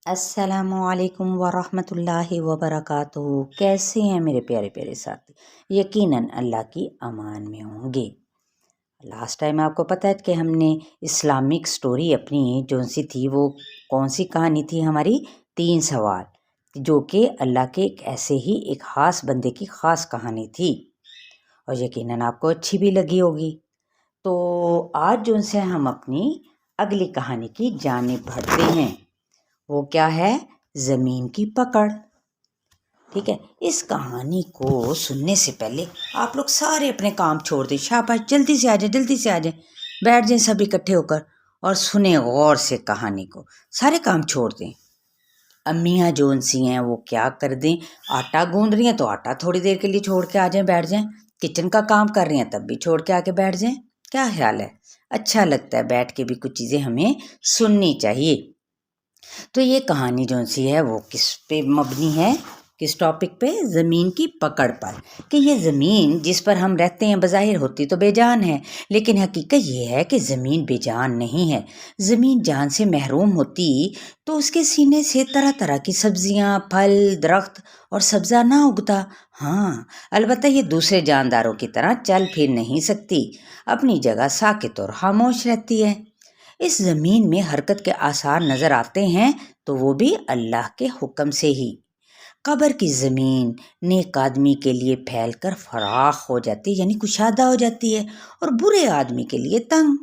السلام علیکم ورحمۃ اللہ وبرکاتہ۔ کیسے ہیں میرے پیارے پیارے ساتھی؟ یقیناً اللہ کی امان میں ہوں گے۔ لاسٹ ٹائم آپ کو پتہ ہے کہ ہم نے اسلامک سٹوری اپنی جو سی تھی وہ کون سی کہانی تھی ہماری؟ 3 سوال، جو کہ اللہ کے ایسے ہی ایک خاص بندے کی خاص کہانی تھی، اور یقیناً آپ کو اچھی بھی لگی ہوگی۔ تو آج جو سے ہم اپنی اگلی کہانی کی جانب بڑھتے ہیں۔ وہ کیا ہے؟ زمین کی پکڑ۔ ٹھیک ہے، اس کہانی کو سننے سے پہلے آپ لوگ سارے اپنے کام چھوڑ دیں، شاباش، جلدی سے آ جائیں، جلدی سے آ جائیں، بیٹھ جائیں سب اکٹھے ہو کر اور سنیں غور سے کہانی کو، سارے کام چھوڑ دیں۔ امیاں جون سی ہیں وہ کیا کر دیں، آٹا گوندھ رہی ہیں تو آٹا تھوڑی دیر کے لیے چھوڑ کے آ جائیں، بیٹھ جائیں، کچن کا کام کر رہی ہیں تب بھی چھوڑ کے آ کے بیٹھ جائیں۔ کیا خیال ہے؟ اچھا لگتا ہے بیٹھ کے بھی کچھ چیزیں ہمیں سننی چاہیے۔ تو یہ کہانی جو سی ہے وہ کس پہ مبنی ہے؟ کس ٹاپک پہ؟ زمین کی پکڑ پر، کہ یہ زمین جس پر ہم رہتے ہیں بظاہر ہوتی تو بے جان ہے، لیکن حقیقت یہ ہے کہ زمین بے جان نہیں ہے۔ زمین جان سے محروم ہوتی تو اس کے سینے سے طرح طرح کی سبزیاں، پھل، درخت اور سبزہ نہ اگتا۔ ہاں، البتہ یہ دوسرے جانداروں کی طرح چل پھر نہیں سکتی، اپنی جگہ ساکت اور خاموش رہتی ہے۔ اس زمین میں حرکت کے آثار نظر آتے ہیں تو وہ بھی اللہ کے حکم سے ہی۔ قبر کی زمین نیک آدمی کے لیے پھیل کر فراخ ہو جاتی، یعنی کشادہ ہو جاتی ہے، اور برے آدمی کے لیے تنگ۔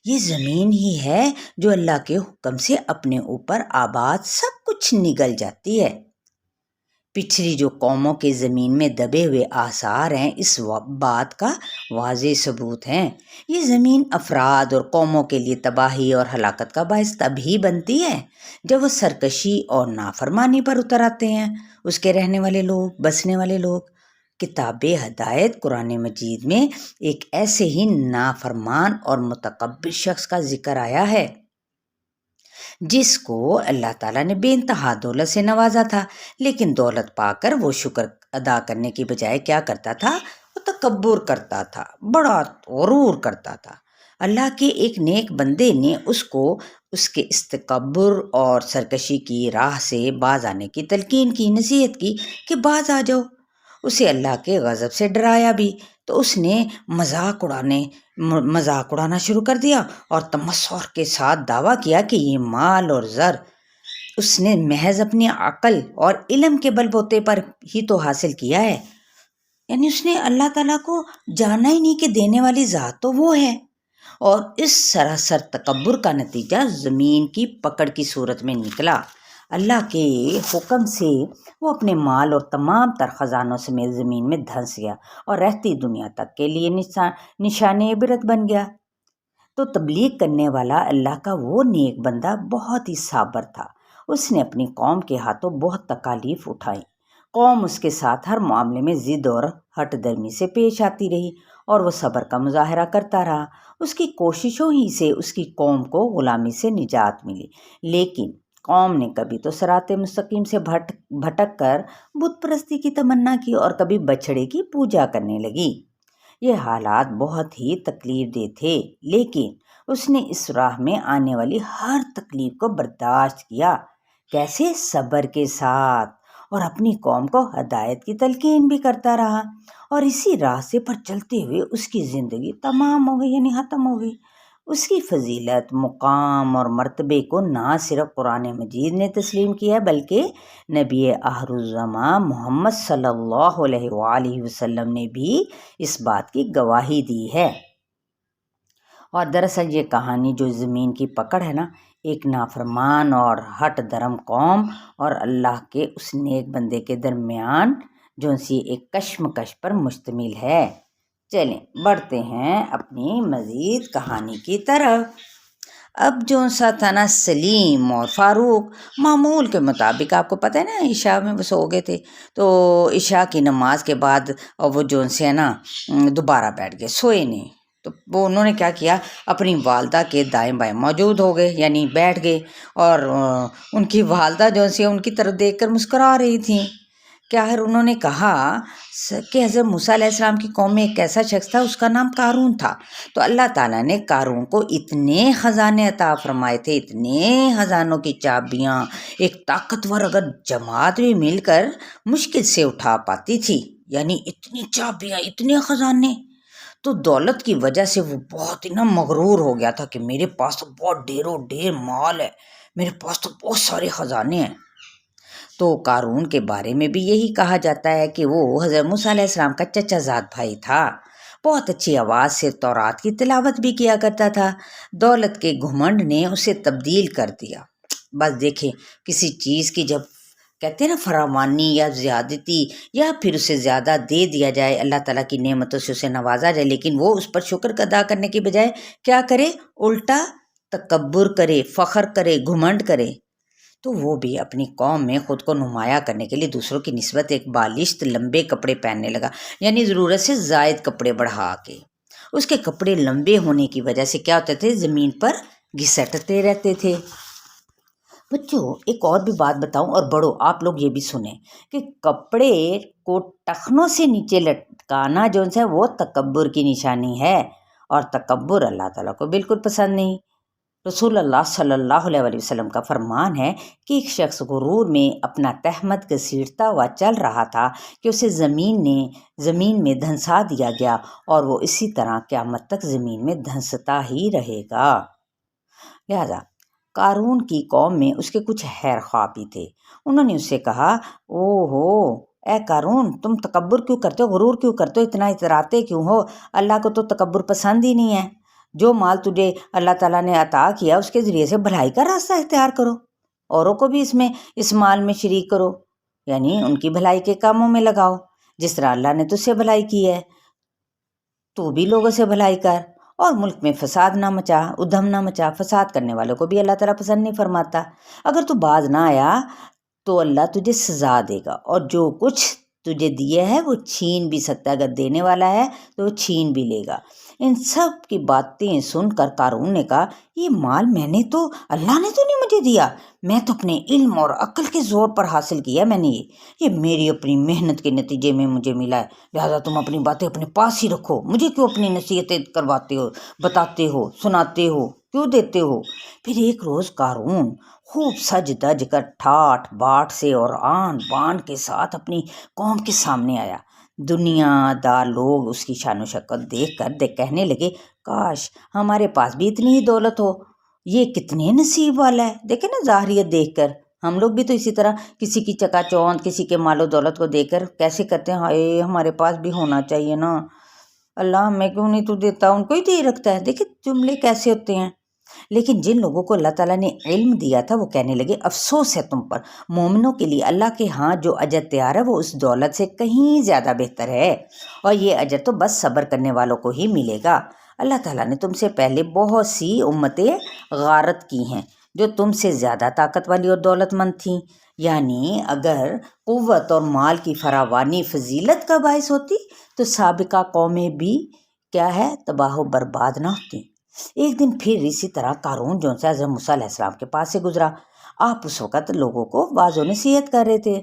یہ زمین ہی ہے جو اللہ کے حکم سے اپنے اوپر آباد سب کچھ نگل جاتی ہے۔ پچھلی جو قوموں کے زمین میں دبے ہوئے آثار ہیں اس بات کا واضح ثبوت ہیں۔ یہ زمین افراد اور قوموں کے لیے تباہی اور ہلاکت کا باعث تب ہی بنتی ہے جب وہ سرکشی اور نافرمانی پر اتر آتے ہیں اس کے رہنے والے لوگ، بسنے والے لوگ۔ کتاب ہدایت قرآن مجید میں ایک ایسے ہی نافرمان اور متکبر شخص کا ذکر آیا ہے جس کو اللہ تعالیٰ نے بے انتہا دولت سے نوازا تھا، لیکن دولت پا کر وہ شکر ادا کرنے کی بجائے کیا کرتا تھا؟ وہ تکبر کرتا تھا، بڑا غرور کرتا تھا۔ اللہ کے ایک نیک بندے نے اس کو اس کے استکبر اور سرکشی کی راہ سے باز آنے کی تلقین کی، نصیحت کی کہ باز آ جاؤ۔ اسے اللہ کے غضب سے ڈرایا بھی تو اس نے مذاق اڑانا شروع کر دیا اور تمسخر کے ساتھ دعویٰ کیا کہ یہ مال اور زر اس نے محض اپنی عقل اور علم کے بل بوتے پر ہی تو حاصل کیا ہے، یعنی اس نے اللہ تعالیٰ کو جانا ہی نہیں کہ دینے والی ذات تو وہ ہے، اور اس سراسر تکبر کا نتیجہ زمین کی پکڑ کی صورت میں نکلا۔ اللہ کے حکم سے وہ اپنے مال اور تمام تر خزانوں سمیت زمین میں دھنس گیا اور رہتی دنیا تک کے لیے نشان عبرت بن گیا۔ تو تبلیغ کرنے والا اللہ کا وہ نیک بندہ بہت ہی صابر تھا۔ اس نے اپنی قوم کے ہاتھوں بہت تکالیف اٹھائیں۔ قوم اس کے ساتھ ہر معاملے میں ضد اور ہٹ درمی سے پیش آتی رہی اور وہ صبر کا مظاہرہ کرتا رہا۔ اس کی کوششوں ہی سے اس کی قوم کو غلامی سے نجات ملی، لیکن قوم نے کبھی تو صراط مستقیم سے بھٹک کر بت پرستی کی تمنا کی اور کبھی بچھڑے کی پوجا کرنے لگی۔ یہ حالات بہت ہی تکلیف دہ تھے، لیکن اس نے اس راہ میں آنے والی ہر تکلیف کو برداشت کیا۔ کیسے؟ صبر کے ساتھ، اور اپنی قوم کو ہدایت کی تلقین بھی کرتا رہا، اور اسی راہ سے پر چلتے ہوئے اس کی زندگی تمام ہو گئی، یعنی ختم ہو گئی۔ اس کی فضیلت، مقام اور مرتبے کو نہ صرف قرآن مجید نے تسلیم کیا ہے بلکہ نبی آخر الزماں محمد صلی اللہ علیہ وآلہ وسلم نے بھی اس بات کی گواہی دی ہے۔ اور دراصل یہ کہانی جو زمین کی پکڑ ہے نا، ایک نافرمان اور ہٹ درم قوم اور اللہ کے اس نیک بندے کے درمیان جو سی ایک کشمکش پر مشتمل ہے۔ چلیں بڑھتے ہیں اپنی مزید کہانی کی طرف۔ اب جو سا تھا نا، سلیم اور فاروق معمول کے مطابق، آپ کو پتہ ہے نا عشاء میں وہ سو گئے تھے، تو عشاء کی نماز کے بعد وہ جو سے ہے نا دوبارہ بیٹھ گئے، سوئے نہیں، تو وہ انہوں نے کیا کیا، اپنی والدہ کے دائیں بائیں موجود ہو گئے، یعنی بیٹھ گئے، اور ان کی والدہ جو سی ان کی طرف دیکھ کر مسکرا رہی تھیں کیا انہوں نے کہا کہ حضرت موسیٰ علیہ السلام کی قوم میں ایک ایسا شخص تھا، اس کا نام قارون تھا۔ تو اللہ تعالیٰ نے قارون کو اتنے خزانے عطا فرمائے تھے، اتنے خزانوں کی چابیاں ایک طاقتور اگر جماعت بھی مل کر مشکل سے اٹھا پاتی تھی، یعنی اتنی چابیاں، اتنے خزانے۔ تو دولت کی وجہ سے وہ بہت ہی مغرور ہو گیا تھا کہ میرے پاس تو بہت ڈھیر مال ہے، میرے پاس تو بہت سارے خزانے ہیں۔ تو قارون کے بارے میں بھی یہی کہا جاتا ہے کہ وہ حضرت موسیٰ علیہ السلام کا چچا زاد بھائی تھا، بہت اچھی آواز سے تورات کی تلاوت بھی کیا کرتا تھا۔ دولت کے گھمنڈ نے اسے تبدیل کر دیا۔ بس دیکھیں، کسی چیز کی جب کہتے ہیں نا فراوانی یا زیادتی، یا پھر اسے زیادہ دے دیا جائے، اللہ تعالیٰ کی نعمتوں سے اسے نوازا جائے، لیکن وہ اس پر شکر ادا کرنے کی بجائے کیا کرے؟ الٹا تکبر کرے، فخر کرے، گھمنڈ کرے، تو وہ بھی اپنی قوم میں خود کو نمایاں کرنے کے لیے دوسروں کی نسبت ایک بالشت لمبے کپڑے پہننے لگا، یعنی ضرورت سے زائد کپڑے بڑھا کے۔ اس کے کپڑے لمبے ہونے کی وجہ سے کیا ہوتے تھے؟ زمین پر گھسٹتے رہتے تھے۔ بچوں ایک اور بھی بات بتاؤں، اور بڑوں آپ لوگ یہ بھی سنیں کہ کپڑے کو ٹخنوں سے نیچے لٹکانا جو ہے وہ تکبر کی نشانی ہے، اور تکبر اللہ تعالیٰ کو بالکل پسند نہیں۔ رسول اللہ صلی اللہ علیہ وسلم کا فرمان ہے کہ ایک شخص غرور میں اپنا تہمت گھسیٹتا ہوا چل رہا تھا کہ اسے زمین میں دھنسا دیا گیا، اور وہ اسی طرح قیامت تک زمین میں دھنستا ہی رہے گا۔ لہذا قارون کی قوم میں اس کے کچھ خیر خواہ بھی تھے۔ انہوں نے اس سے کہا، او ہو اے قارون، تم تکبر کیوں کرتے ہو، غرور کیوں کرتے ہو، اتنا اتراتے کیوں ہو؟ اللہ کو تو تکبر پسند ہی نہیں ہے۔ جو مال تجھے اللہ تعالیٰ نے عطا کیا اس کے ذریعے سے بھلائی کا راستہ اختیار کرو، اوروں کو بھی اس مال میں شریک کرو، یعنی ان کی بھلائی کے کاموں میں لگاؤ۔ جس طرح اللہ نے تجھ سے بھلائی کی ہے تو بھی لوگوں سے بھلائی کر، اور ملک میں فساد نہ مچا، ادھم نہ مچا۔ فساد کرنے والوں کو بھی اللہ تعالیٰ پسند نہیں فرماتا۔ اگر تو باز نہ آیا تو اللہ تجھے سزا دے گا، اور جو کچھ تجھے دیا ہے وہ چھین بھی سکتا ہے، اگر دینے والا ہے تو وہ چھین بھی لے گا۔ ان سب کی باتیں سن کر قارون نے کہا، یہ مال اللہ نے تو نہیں مجھے دیا، میں تو اپنے علم اور عقل کے زور پر حاصل کیا، میں نے یہ میری اپنی محنت کے نتیجے میں مجھے ملا ہے، لہذا تم اپنی باتیں اپنے پاس ہی رکھو، مجھے کیوں اپنی نصیحتیں کرواتے ہو، بتاتے ہو، سناتے ہو، کیوں دیتے ہو؟ پھر ایک روز قارون خوب سج دج کر ٹھاٹ باٹ سے اور آن بان کے ساتھ اپنی قوم کے سامنے آیا۔ دنیا دار لوگ اس کی شان و شوکت دیکھ کر کہنے لگے، کاش ہمارے پاس بھی اتنی ہی دولت ہو، یہ کتنے نصیب والا ہے۔ دیکھیں نا ظاہریت دیکھ کر ہم لوگ بھی تو اسی طرح کسی کی چکا چوند، کسی کے مال و دولت کو دیکھ کر کیسے کرتے ہیں، ہائے ہمارے پاس بھی ہونا چاہیے نا، اللہ ہمیں کیوں نہیں تو دیتا، ان کو ہی دے رکھتا ہے۔ دیکھیں جملے کیسے ہوتے ہیں۔ لیکن جن لوگوں کو اللہ تعالیٰ نے علم دیا تھا وہ کہنے لگے، افسوس ہے تم پر، مومنوں کے لیے اللہ کے ہاں جو اجر تیار ہے وہ اس دولت سے کہیں زیادہ بہتر ہے، اور یہ اجر تو بس صبر کرنے والوں کو ہی ملے گا۔ اللہ تعالیٰ نے تم سے پہلے بہت سی امتیں غارت کی ہیں جو تم سے زیادہ طاقت والی اور دولت مند تھیں، یعنی اگر قوت اور مال کی فراوانی فضیلت کا باعث ہوتی تو سابقہ قومیں بھی کیا ہے، تباہ و برباد نہ ہوتی۔ ایک دن پھر اسی طرح قارون جو سے حضرت موسیٰ علیہ السلام کے پاس سے گزرا۔ آپ اس وقت لوگوں کو واعظ و نصیحت کر رہے تھے۔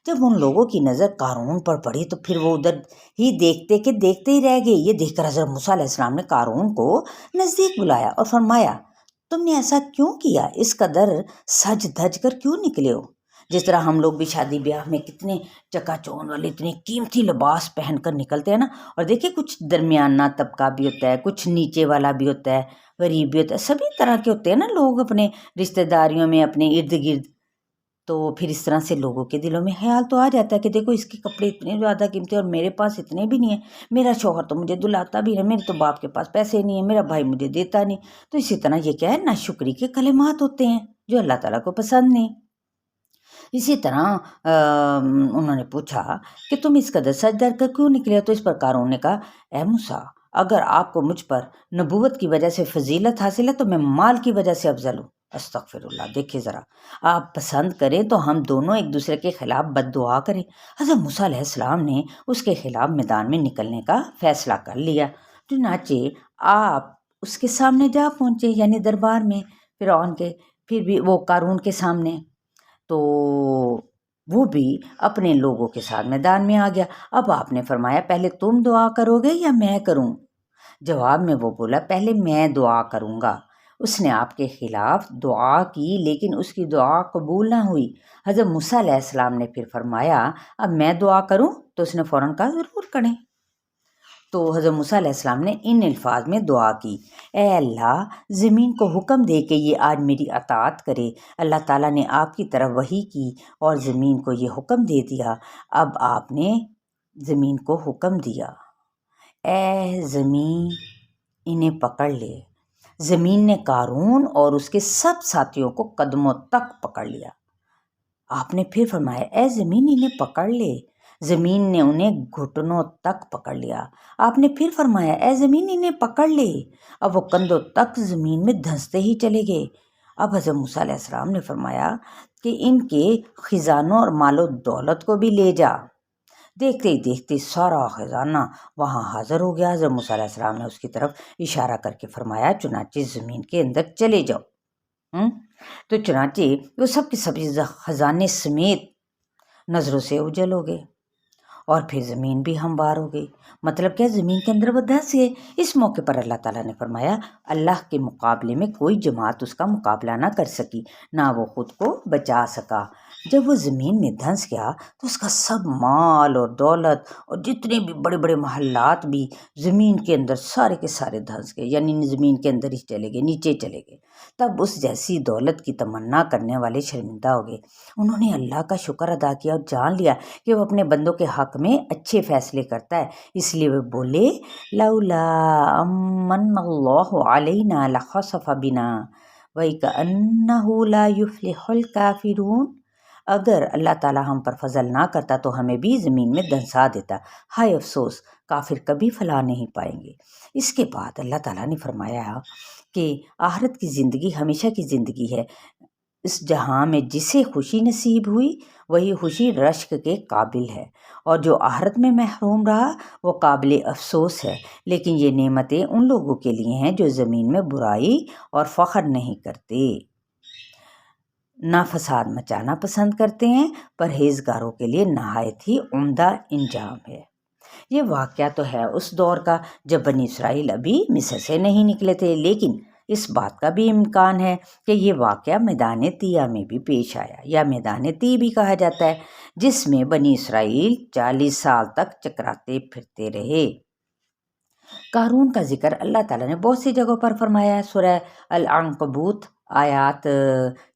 جب ان لوگوں کی نظر قارون پر پڑی تو پھر وہ ادھر ہی دیکھتے ہی رہ گئے۔ یہ دیکھ کر حضرت موسیٰ علیہ السلام نے قارون کو نزدیک بلایا اور فرمایا، تم نے ایسا کیوں کیا؟ اس قدر سج دھج کر کیوں نکلے ہو؟ جس طرح ہم لوگ بھی شادی بیاہ میں کتنے چکا چوند والے اتنے قیمتی لباس پہن کر نکلتے ہیں نا، اور دیکھیں کچھ درمیانہ طبقہ بھی ہوتا ہے، کچھ نیچے والا بھی ہوتا ہے، غریب بھی ہوتا ہے، سبھی طرح کے ہوتے ہیں نا لوگ اپنے رشتہ داریوں میں، اپنے ارد گرد۔ تو پھر اس طرح سے لوگوں کے دلوں میں خیال تو آ جاتا ہے کہ دیکھو اس کے کپڑے اتنے زیادہ قیمتی اور میرے پاس اتنے بھی نہیں ہیں، میرا شوہر تو مجھے دلاتا بھی نہیں، میرے تو باپ کے پاس پیسے نہیں ہیں، میرا بھائی مجھے دیتا نہیں۔ تو اسی طرح یہ کیا ہے، ناشکری کے کلمات ہوتے ہیں جو اللہ تعالیٰ کو پسند نہیں۔ اسی طرح انہوں نے پوچھا کہ تم اس قدر سج در کر کیوں نکلے ہو؟ تو اس پر قارون نے کہا، اے موسیٰ، اگر آپ کو مجھ پر نبوت کی وجہ سے فضیلت حاصل ہے تو میں مال کی وجہ سے افضل ہوں۔ استغفر اللہ۔ دیکھیں ذرا، آپ پسند کریں تو ہم دونوں ایک دوسرے کے خلاف بد دعا کریں۔ حضرت موسیٰ علیہ السلام نے اس کے خلاف میدان میں نکلنے کا فیصلہ کر لیا۔ چنانچہ آپ اس کے سامنے جا پہنچے، یعنی دربار میں فرعون کے، پھر بھی وہ قارون کے سامنے۔ تو وہ بھی اپنے لوگوں کے ساتھ میدان میں آ گیا۔ اب آپ نے فرمایا پہلے تم دعا کرو گے یا میں کروں؟ جواب میں وہ بولا پہلے میں دعا کروں گا۔ اس نے آپ کے خلاف دعا کی لیکن اس کی دعا قبول نہ ہوئی۔ حضرت موسیٰ علیہ السلام نے پھر فرمایا اب میں دعا کروں؟ تو اس نے فوراً کہا ضرور کریں۔ تو حضرت موسیٰ علیہ السلام نے ان الفاظ میں دعا کی، اے اللہ زمین کو حکم دے کہ یہ آج میری اطاعت کرے۔ اللہ تعالیٰ نے آپ کی طرف وحی کی اور زمین کو یہ حکم دے دیا۔ اب آپ نے زمین کو حکم دیا، اے زمین انہیں پکڑ لے۔ زمین نے قارون اور اس کے سب ساتھیوں کو قدموں تک پکڑ لیا۔ آپ نے پھر فرمایا اے زمین انہیں پکڑ لے۔ زمین نے انہیں گھٹنوں تک پکڑ لیا۔ آپ نے پھر فرمایا اے زمین انہیں پکڑ لے۔ اب وہ کندھوں تک زمین میں دھنستے ہی چلے گئے۔ اب حضرت موسیٰ علیہ السلام نے فرمایا کہ ان کے خزانوں اور مال و دولت کو بھی لے جا۔ دیکھتے ہی دیکھتے سارا خزانہ وہاں حاضر ہو گیا۔ حضرت موسیٰ علیہ السلام نے اس کی طرف اشارہ کر کے فرمایا چنانچہ زمین کے اندر چلے جاؤ۔ تو چنانچہ وہ سب کے سب خزانے سمیت نظروں سے اوجھل ہو گئے اور پھر زمین بھی ہموار ہو گئی۔ مطلب کیا؟ زمین کے اندر وہ دھنس گئے۔ اس موقع پر اللہ تعالیٰ نے فرمایا اللہ کے مقابلے میں کوئی جماعت اس کا مقابلہ نہ کر سکی، نہ وہ خود کو بچا سکا۔ جب وہ زمین میں دھنس گیا تو اس کا سب مال اور دولت اور جتنے بھی بڑے بڑے محلات بھی زمین کے اندر سارے کے سارے دھنس گئے، یعنی زمین کے اندر ہی چلے گئے، نیچے چلے گئے۔ تب اس جیسی دولت کی تمنا کرنے والے شرمندہ ہو گئے۔ انہوں نے اللہ کا شکر ادا کیا اور جان لیا کہ وہ اپنے بندوں کے حق میں اچھے فیصلے کرتا ہے، اس لیے وہ بولے لولا امن اللہ علینا لخسف بنا وَكَأَنَّهُ لَا يُفْلِحُ الْكَافِرُونَ۔ اگر اللہ تعالیٰ ہم پر فضل نہ کرتا تو ہمیں بھی زمین میں دھنسا دیتا۔ ہائے افسوس، کافر کبھی فلاح نہیں پائیں گے۔ اس کے بعد اللہ تعالیٰ نے فرمایا کہ آخرت کی زندگی ہمیشہ کی زندگی ہے۔ اس جہاں میں جسے خوشی نصیب ہوئی وہی خوشی رشک کے قابل ہے، اور جو آخرت میں محروم رہا وہ قابل افسوس ہے۔ لیکن یہ نعمتیں ان لوگوں کے لیے ہیں جو زمین میں برائی اور فخر نہیں کرتے، نہ فساد مچانا پسند کرتے ہیں، پرہیزگاروں کے لیے نہایت ہی عمدہ انجام ہے۔ یہ واقعہ تو ہے اس دور کا جب بنی اسرائیل ابھی مصر سے نہیں نکلے تھے، لیکن اس بات کا بھی امکان ہے کہ یہ واقعہ میدان طیہ میں بھی پیش آیا، یا میدان طیہ بھی کہا جاتا ہے، جس میں بنی اسرائیل 40 سال تک چکراتے پھرتے رہے۔ قارون کا ذکر اللہ تعالیٰ نے بہت سی جگہوں پر فرمایا ہے۔ سورہ العنکبوت آیات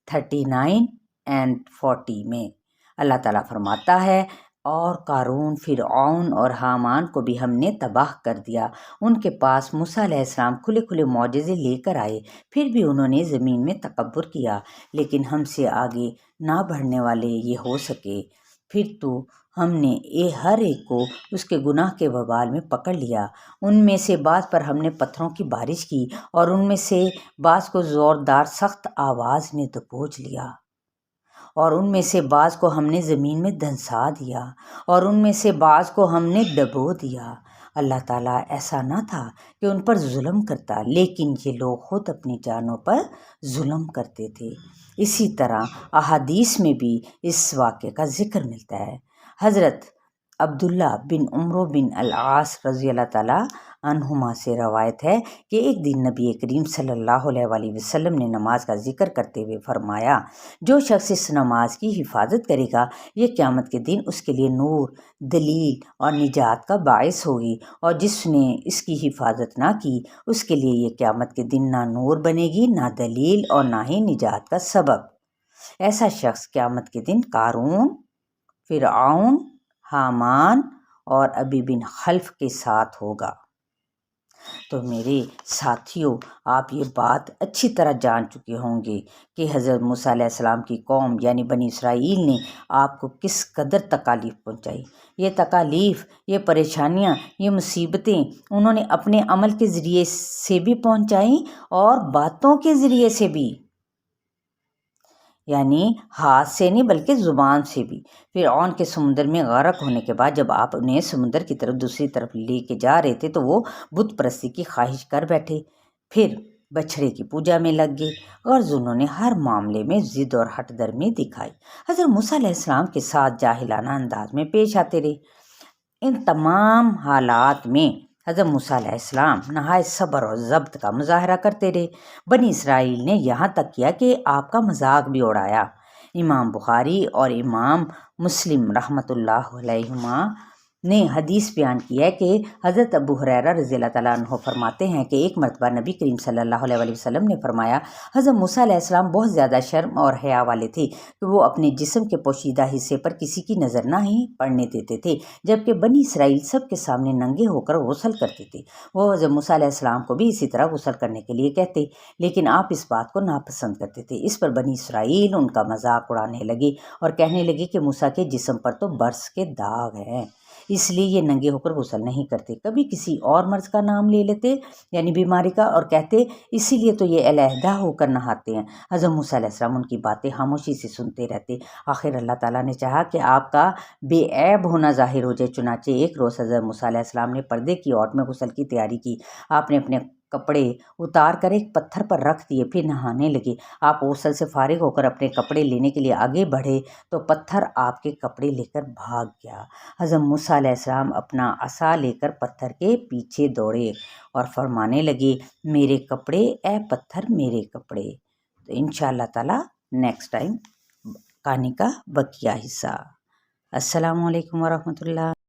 39 اور 40 میں اللہ تعالیٰ فرماتا ہے اور قارون، فرعون اور حامان کو بھی ہم نے تباہ کر دیا۔ ان کے پاس موسیٰ علیہ السلام کھلے کھلے معجزے لے کر آئے، پھر بھی انہوں نے زمین میں تکبر کیا، لیکن ہم سے آگے نہ بڑھنے والے یہ ہو سکے۔ پھر تو ہم نے ہر ایک کو اس کے گناہ کے وبال میں پکڑ لیا۔ ان میں سے بعض پر ہم نے پتھروں کی بارش کی اور ان میں سے بعض کو زوردار سخت آواز نے دبوچ لیا، اور ان میں سے بعض کو ہم نے زمین میں دھنسا دیا، اور ان میں سے بعض کو ہم نے ڈبو دیا۔ اللہ تعالیٰ ایسا نہ تھا کہ ان پر ظلم کرتا، لیکن یہ لوگ خود اپنی جانوں پر ظلم کرتے تھے۔ اسی طرح احادیث میں بھی اس واقعے کا ذکر ملتا ہے۔ حضرت عبداللہ بن عمرو بن العاص رضی اللہ تعالیٰ عنہما سے روایت ہے کہ ایک دن نبی کریم صلی اللہ علیہ وآلہ وسلم نے نماز کا ذکر کرتے ہوئے فرمایا، جو شخص اس نماز کی حفاظت کرے گا یہ قیامت کے دن اس کے لیے نور، دلیل اور نجات کا باعث ہوگی، اور جس نے اس کی حفاظت نہ کی اس کے لیے یہ قیامت کے دن نہ نور بنے گی، نہ دلیل اور نہ ہی نجات کا سبب۔ ایسا شخص قیامت کے دن قارون، فرعون، حامان اور ابی بن خلف کے ساتھ ہوگا۔ تو میرے ساتھیوں، آپ یہ بات اچھی طرح جان چکے ہوں گے کہ حضرت موسیٰ علیہ السلام کی قوم یعنی بنی اسرائیل نے آپ کو کس قدر تکالیف پہنچائی۔ یہ تکالیف، یہ پریشانیاں، یہ مصیبتیں انہوں نے اپنے عمل کے ذریعے سے بھی پہنچائیں اور باتوں کے ذریعے سے بھی، یعنی ہاتھ سے نہیں بلکہ زبان سے بھی۔ فرعون کے سمندر میں غرق ہونے کے بعد جب آپ انہیں سمندر کی طرف دوسری طرف لے کے جا رہے تھے تو وہ بت پرستی کی خواہش کر بیٹھے۔ پھر بچھڑے کی پوجا میں لگ گئے اور انہوں نے ہر معاملے میں ضد اور ہٹ درمی دکھائی۔ حضرت موسیٰ علیہ السلام کے ساتھ جاہلانہ انداز میں پیش آتے رہے۔ ان تمام حالات میں حضرت موسیٰ علیہ السلام نہایت صبر اور ضبط کا مظاہرہ کرتے رہے۔ بنی اسرائیل نے یہاں تک کیا کہ آپ کا مذاق بھی اڑایا۔ امام بخاری اور امام مسلم رحمۃ اللہ علیہما نے حدیث بیان کی ہے کہ حضرت ابو ہریرہ رضی اللہ تعالیٰ عنہ فرماتے ہیں کہ ایک مرتبہ نبی کریم صلی اللہ علیہ وآلہ وسلم نے فرمایا، حضرت موسیٰ علیہ السلام بہت زیادہ شرم اور حیا والے تھے کہ وہ اپنے جسم کے پوشیدہ حصے پر کسی کی نظر نہ ہی پڑنے دیتے تھے، جبکہ بنی اسرائیل سب کے سامنے ننگے ہو کر غسل کرتے تھے۔ وہ حضرت موسیٰ علیہ السلام کو بھی اسی طرح غسل کرنے کے لیے کہتے، لیکن آپ اس بات کو ناپسند کرتے تھے۔ اس پر بنی اسرائیل ان کا مذاق اڑانے لگے اور کہنے لگے کہ موسیٰ کے جسم پر تو برس کے داغ ہیں، اس لیے یہ ننگے ہو کر غسل نہیں کرتے۔ کبھی کسی اور مرض کا نام لے لیتے، یعنی بیماری کا، اور کہتے اسی لیے تو یہ علیحدہ ہو کر نہاتے ہیں۔ حضرت موسیٰ علیہ السلام ان کی باتیں خاموشی سے سنتے رہتے۔ آخر اللہ تعالیٰ نے چاہا کہ آپ کا بے عیب ہونا ظاہر ہو جائے، چنانچہ ایک روز حضرت موسیٰ علیہ السلام نے پردے کی اوٹ میں غسل کی تیاری کی۔ آپ نے اپنے کپڑے اتار کر ایک پتھر پر رکھ دیے، پھر نہانے لگے۔ آپ غسل سے فارغ ہو کر اپنے کپڑے لینے کے لیے آگے بڑھے تو پتھر آپ کے کپڑے لے کر بھاگ گیا۔ حضرت موسیٰ علیہ السلام اپنا عصا لے کر پتھر کے پیچھے دوڑے اور فرمانے لگے، میرے کپڑے اے پتھر میرے کپڑے۔ تو انشاءاللہ تعالی نیکسٹ ٹائم کہانی کا بقیہ حصہ۔ السلام علیکم ورحمۃ اللہ۔